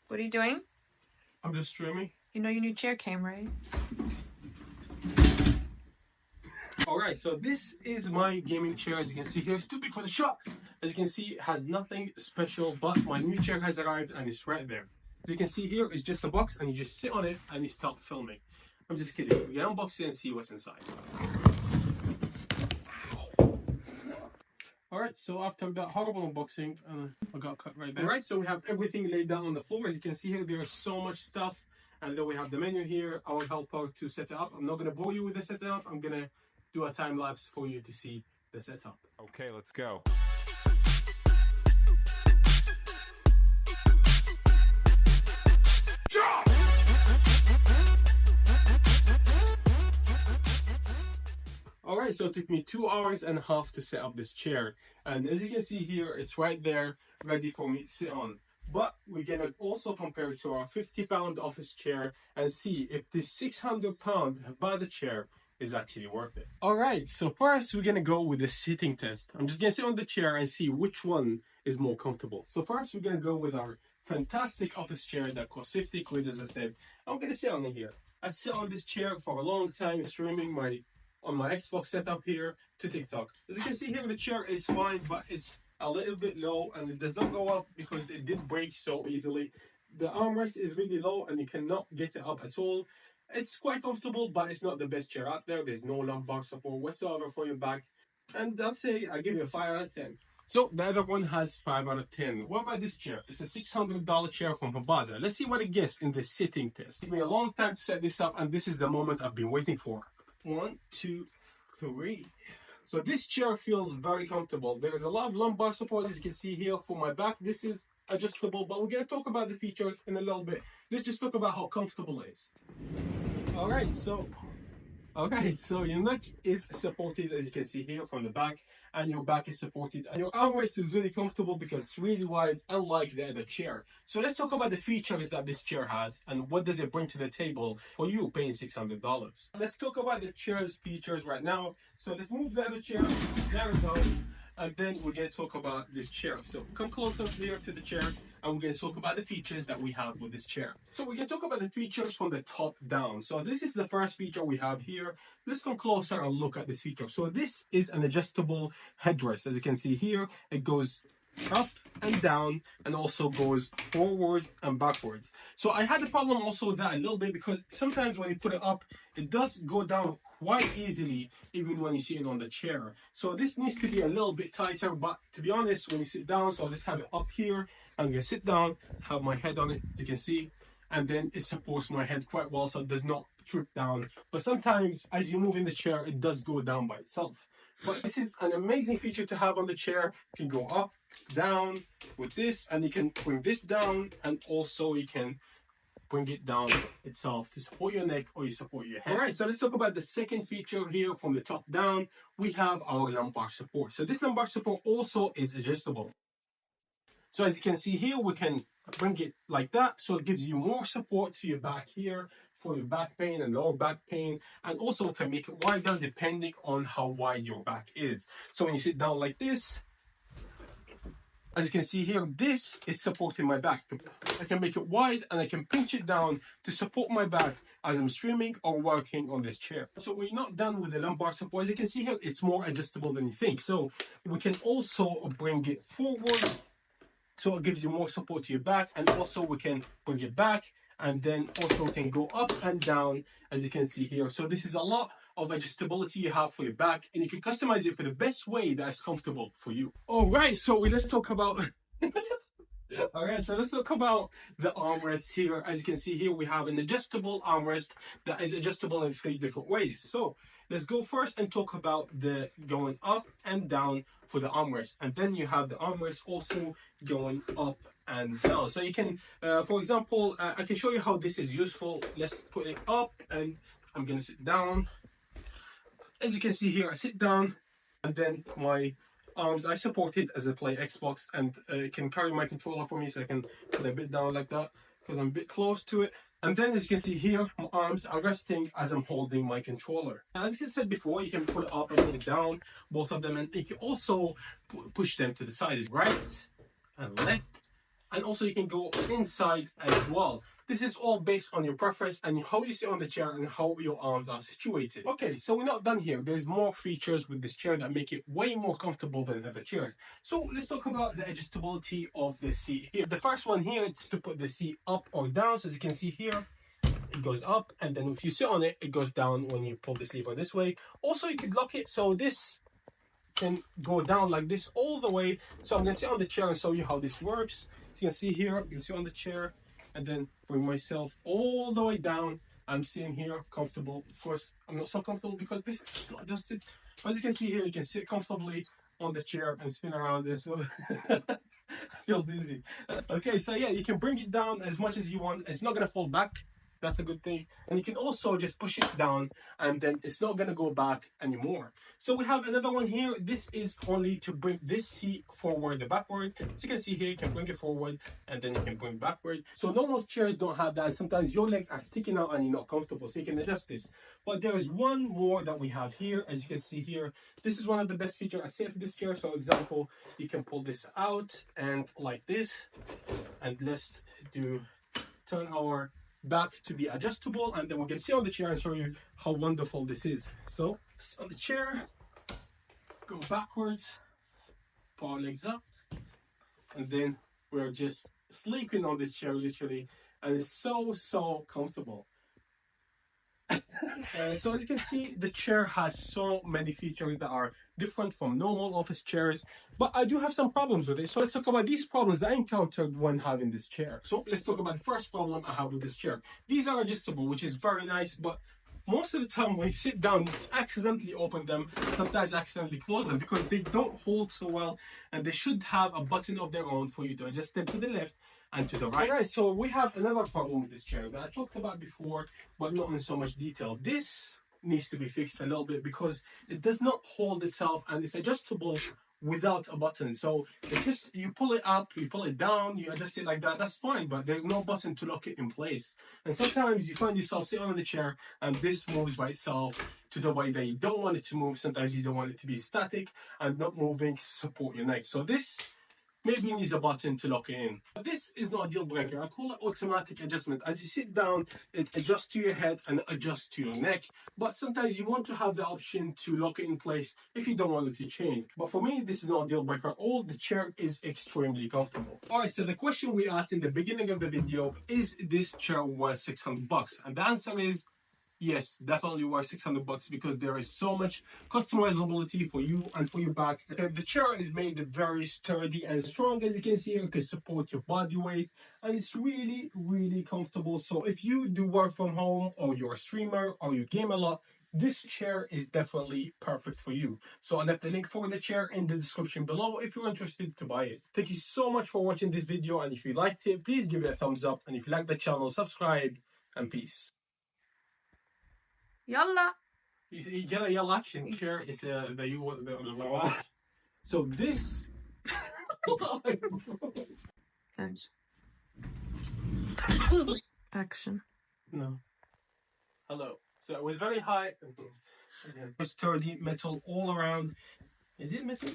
What are you doing? I'm just streaming. You know your new chair came, right? Alright, so this is my gaming chair. As you can see here, it's too big for the shop. As you can see, it has nothing special, but my new chair has arrived and it's right there. As you can see here, it's just a box and you just sit on it and you stop filming. I'm just kidding. We can unbox it and see what's inside. Alright, so after that horrible unboxing, I got cut right there. Alright, so we have everything laid down on the floor. As you can see here, there is so much stuff. And then we have the menu here. I will help out to set it up. I'm not going to bore you with the setup. I'm going to do a time lapse for you to see the setup. Okay, let's go. Alright, so it took me 2.5 hours to set up this chair. And as you can see here, it's right there, ready for me to sit on. But we're going to also compare it to our £50 office chair and see if this £600 Hbada chair is actually worth it. Alright, so first we're going to go with the sitting test. I'm just going to sit on the chair and see which one is more comfortable. So first we're going to go with our fantastic office chair that costs 50 quid, as I said. I'm going to sit on it here. I sit on this chair for a long time, streaming on my Xbox setup here to TikTok. As you can see here, the chair is fine, but it's a little bit low and it does not go up because it did break so easily. The armrest is really low and you cannot get it up at all. It's quite comfortable, but it's not the best chair out there. There's no lumbar support whatsoever for your back. And I'll say I give it a 5 out of 10. So the other one has 5 out of 10. What about this chair? It's a $600 chair from Hbada. Let's see what it gets in the sitting test. It took me a long time to set this up and this is the moment I've been waiting for. 1, 2, 3. So this chair feels very comfortable. There is a lot of lumbar support, as you can see here, for my back. This is adjustable, but we're going to talk about the features in a little bit. Let's just talk about how comfortable it is. Alright, so your neck is supported, as you can see here, from the back, and your back is supported, and your armrest is really comfortable because it's really wide, unlike the other chair. So let's talk about the features that this chair has and what does it bring to the table for you paying $600. Let's talk about the chair's features right now. So let's move the other chair. There we go. And then we're going to talk about this chair. So come closer here to the chair and we're going to talk about the features that we have with this chair. So we can talk about the features from the top down. So this is the first feature we have here. Let's come closer and look at this feature. So this is an adjustable headrest. As you can see here, it goes up and down and also goes forwards and backwards. So I had a problem also with that a little bit because sometimes when you put it up, it does go down quite easily even when you see it on the chair. So this needs to be a little bit tighter, but to be honest, when you sit down, so let's have it up here. I'm gonna sit down, have my head on it, you can see, and then it supports my head quite well so it does not trip down. But sometimes as you move in the chair, it does go down by itself. But this is an amazing feature to have on the chair. You can go up, down with this, and you can bring this down, and also you can bring it down itself to support your neck or you support your head. Alright, so let's talk about the second feature here from the top down. We have our lumbar support. So this lumbar support also is adjustable. So as you can see here, we can bring it like that. So it gives you more support to your back here for your back pain and lower back pain, and also can make it wider depending on how wide your back is. So when you sit down like this, as you can see here, this is supporting my back. I can make it wide and I can pinch it down to support my back as I'm streaming or working on this chair. So we're not done with the lumbar support. As you can see here, it's more adjustable than you think. So we can also bring it forward, so it gives you more support to your back, and also we can bring it back, and then also can go up and down, as you can see here. So this is a lot of adjustability you have for your back, and you can customize it for the best way that is comfortable for you. All right, so let's talk about Alright, so let's talk about the armrest here. As you can see here, we have an adjustable armrest that is adjustable in 3 different ways. So let's go first and talk about the going up and down for the armrest, and then you have the armrest also going up and down. So you can, for example, I can show you how this is useful. Let's put it up and I'm gonna sit down. As you can see here, I sit down and then my arms, I support it as I play Xbox, and it can carry my controller for me, so I can put it a bit down like that because I'm a bit close to it. And then as you can see here, my arms are resting as I'm holding my controller. As I said before, you can put it up and put it down, both of them, and you can also push them to the sides, right and left and also you can go inside as well. This is all based on your preference and how you sit on the chair and how your arms are situated. Okay, so we're not done here. There's more features with this chair that make it way more comfortable than other chairs. So let's talk about the adjustability of the seat here. The first one here is to put the seat up or down. So as you can see here, it goes up, and then if you sit on it, it goes down when you pull this lever this way. Also, you could lock it so this can go down like this all the way. So I'm gonna sit on the chair and show you how this works. So you can see here, you can sit on the chair and then bring myself all the way down. I'm sitting here comfortable. Of course, I'm not so comfortable because this is not adjusted. As you can see here, you can sit comfortably on the chair and spin around this. So I feel dizzy. Okay, so yeah, you can bring it down as much as you want. It's not gonna fall back. That's a good thing. And you can also just push it down and then it's not going to go back anymore. So we have another one here. This is only to bring this seat forward and backward. So you can see here, you can bring it forward and then you can bring it backward. So normal chairs don't have that. Sometimes your legs are sticking out and you're not comfortable. So you can adjust this. But there is one more that we have here. As you can see here, this is one of the best features I see for this chair. So example, you can pull this out and like this. And let's turn our back to be adjustable, and then we can sit on the chair and show you how wonderful this is. So on the chair, go backwards, pull our legs up, and then we're just sleeping on this chair literally, and it's so comfortable. So as you can see, the chair has so many features that are different from normal office chairs, but I do have some problems with it. So let's talk about these problems that I encountered when having this chair. So let's talk about the first problem I have with this chair. These are adjustable, which is very nice, but most of the time when you sit down, you accidentally open them, sometimes accidentally close them because they don't hold so well, and they should have a button of their own for you to adjust them to the left and to the right. Alright, so we have another problem with this chair that I talked about before, but not in so much detail. This needs to be fixed a little bit because it does not hold itself and it's adjustable without a button. So it's just, you pull it up, you pull it down, you adjust it like that, that's fine, but there's no button to lock it in place. And sometimes you find yourself sitting on the chair and this moves by itself to the way that you don't want it to move. Sometimes you don't want it to be static and not moving to support your neck. So this maybe needs a button to lock it in. But this is not a deal breaker. I call it automatic adjustment. As you sit down, it adjusts to your head and adjusts to your neck. But sometimes you want to have the option to lock it in place if you don't want it to change. But for me, this is not a deal breaker. All the chair is extremely comfortable. Alright, so the question we asked in the beginning of the video, is this chair worth $600? And the answer is yes, definitely worth $600 because there is so much customizability for you and for your back. The chair is made very sturdy and strong, as you can see. It can support your body weight and it's really comfortable. So if you do work from home or you're a streamer or you game a lot, this chair is definitely perfect for you. So I left the link for the chair in the description below if you're interested to buy it. Thank you so much for watching this video, and if you liked it, please give it a thumbs up, and if you like the channel, subscribe, and peace. Yalla. You get a yell action chair is the you want the so this Thanks. Action. no. Hello. So it was very high. Sturdy metal all around. Is it metal?